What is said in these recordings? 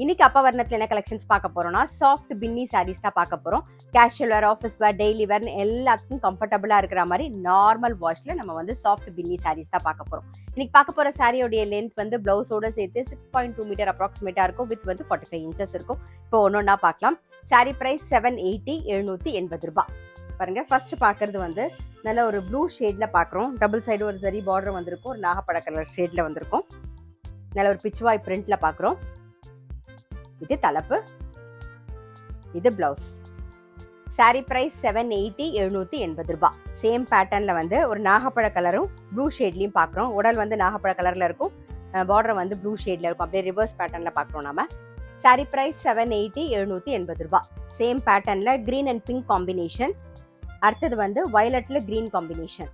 இன்னைக்கு அப்பவர்ணத்துல என்ன கலெக்ஷன்ஸ் பார்க்க போறோம்னா சாஃப்ட் பின்னி சாரீஸ் தான் பார்க்க போறோம். Casual wear, office wear, daily வேர்னு எல்லாத்துக்கும் கம்ஃபர்டபுளா இருக்கிற மாதிரி நார்மல் வாஷ்ல நம்ம வந்து சாஃப்ட் பின்னி சாரீஸ் தான் பார்க்க போறோம். இன்னைக்கு பார்க்க போற சாரியோடைய லென்த் வந்து பிளவுஸோட சேர்த்து 6.2 மீட்டர் அப்ராக்சிமேட்டா இருக்கும். வித் வந்து 45 இன்ச்சஸ் இருக்கும். இப்போ ஒன்னொன்னா பார்க்கலாம். சாரி பிரைஸ் 780 780 ரூபாய். பாருங்க, ஃபர்ஸ்ட் பாக்குறது வந்து நல்ல ஒரு ப்ளூ ஷேட்ல பாக்குறோம். டபுள் சைடு ஒரு ஜரி பார்டர் வந்திருக்கும். ஒரு நாகப்பழ கலர் ஷேட்ல வந்திருக்கும். நல்ல ஒரு பிச்வாய் பிரிண்ட்ல பாக்குறோம். இது தலைப்பு, இது பிளவுஸ். சாரி பிரைஸ் 780 780 ரூபாய். சேம் பேட்டர்ன்ல வந்து ஒரு நாகப்பழ கலரும் ப்ளூ ஷேட்லயும் பாக்குறோம். உடல் வந்து நாகப்பழ கலர்ல இருக்கும், பார்டர் வந்து ப்ளூ ஷேட்ல இருக்கும். அப்படியே ரிவர்ஸ் பேட்டர்ன்ல பாக்குறோம் நாம. சாரி பிரைஸ் 780 780 ரூபாய். சேம் பேட்டர்ன்ல கிரீன் அண்ட் பிங்க் காம்பினேஷன். அடுத்தது வந்து வயலட்ல கிரீன் காம்பினேஷன்.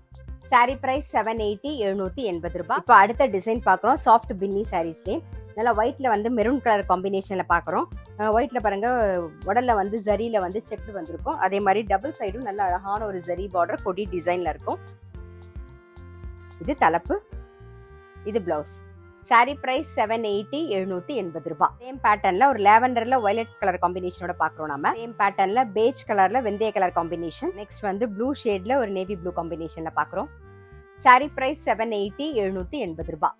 சாரி பிரைஸ் 780 780 ரூபாய். இப்போ அடுத்த டிசைன் பாக்குறோம். சாஃப்ட் பின்னி சாரீஸ்லேயே நல்லா ஒயிட்ல வந்து மெரூன் கலர் காம்பினேஷன்ல பாக்குறோம். ஒயிட்ல பாருங்க, உடல்ல வந்து ஜரியில வந்து செக் வந்திருக்கும். அதே மாதிரி டபுள் சைடும் நல்ல அழகான ஒரு ஜரி பார்டர் கொடி டிசைன்ல இருக்கும். இது தலைப்பு, இது பிளவுஸ். சாரி பிரைஸ் 780 780 ரூபாய். சேம் பேட்டர்ன்ல ஒரு லாவெண்டர்ல வயலட் கலர் காம்பினேஷனோட பாக்குறோம் நாம. சேம் பேட்டர்ன்ல பேஜ் கலர்ல வெந்தய கலர் காம்பினேஷன். நெக்ஸ்ட் வந்து ப்ளூ ஷேட்ல ஒரு நேவி ப்ளூ காம்பினேஷன்ல பாக்குறோம். சாரி பிரைஸ் 780 780 ரூபாய்.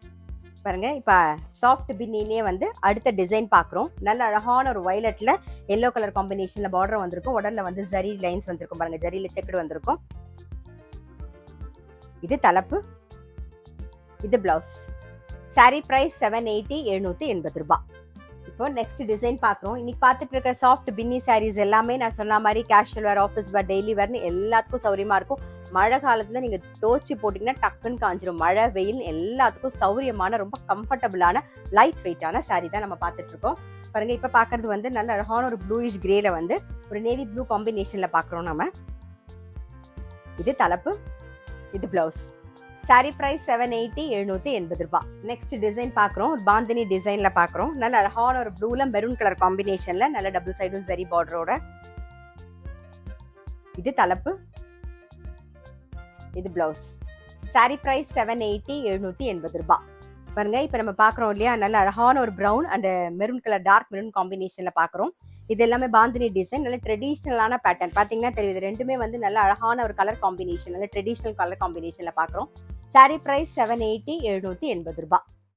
பாருங்க, இப்ப சாஃப்ட் பின்னிலே வந்து அடுத்த டிசைன் பாக்குறோம். நல்ல அழகான ஒரு வயலட்ல எல்லோ கலர் காம்பினேஷன்ல பார்டர் வந்திருக்கும். உடல்ல வந்து ஜரி லைன்ஸ் வந்திருக்கும். பாருங்க, ஜரியில செக்குடு வந்திருக்கும். இது தலைப்பு, இது பிளவுஸ். சாரி பிரைஸ் 780 780 ரூபாய். இப்போ நெக்ஸ்ட் டிசைன் பாக்குறோம். இன்னைக்கு பார்த்துட்டு இருக்க சாஃப்ட் பின்னி சாரீஸ் எல்லாமே நான் சொன்ன மாதிரி casual wear, office wear, daily வேர்னு எல்லாத்துக்கும் சௌரியமா இருக்கும். மழை காலத்துல நீங்க தோச்சி போட்டீங்கன்னா டக்குன்னு காஞ்சிரும். மழை வெயில் எல்லாத்துக்கும் சௌரியமான ரொம்ப கம்ஃபர்டபுளான லைட் வெயிட்டான சாரீ தான் நம்ம பார்த்துட்டு இருக்கோம். பாருங்க, இப்ப பாக்குறது வந்து நல்ல அழகான ஒரு ப்ளூயிஷ் கிரேல வந்து ஒரு நேவி ப்ளூ காம்பினேஷன்ல பாக்குறோம் நாம. இது தலைப்பு, இது பிளவுஸ். சாரி பிரைஸ் 780 780 ரூபாய். நெக்ஸ்ட் டிசைன் பாக்குறோம். ஒரு பாந்தினி டிசைன்ல பாக்குறோம். நல்ல அழகான ஒரு ப்ளூல மெரூன் கலர் காம்பினேஷன்ல நல்ல டபுள் சைடும் ஜரி பார்டரோட. இது தலைப்பு, இது பிளவுஸ். சாரி பிரைஸ் 780 780 ரூபாய். பாருங்க, இப்ப நம்ம பாக்குறோம் இல்லையா, நல்ல அழகான ஒரு brown and maroon colour dark maroon காம்பினேஷன்ல பாக்குறோம். இது எல்லாமே பாந்தினி டிசைன். நல்ல ட்ரெடிஷனலான பேட்டர்ன். பாத்தீங்கன்னா தெரியுது, ரெண்டுமே வந்து நல்ல அழகான ஒரு கலர் காம்பினேஷன், நல்ல ட்ரெடிஷனல் கலர் காம்பினேஷன்ல பாக்குறோம். சாரி பிரைஸ் 780 780 ரூபாய்.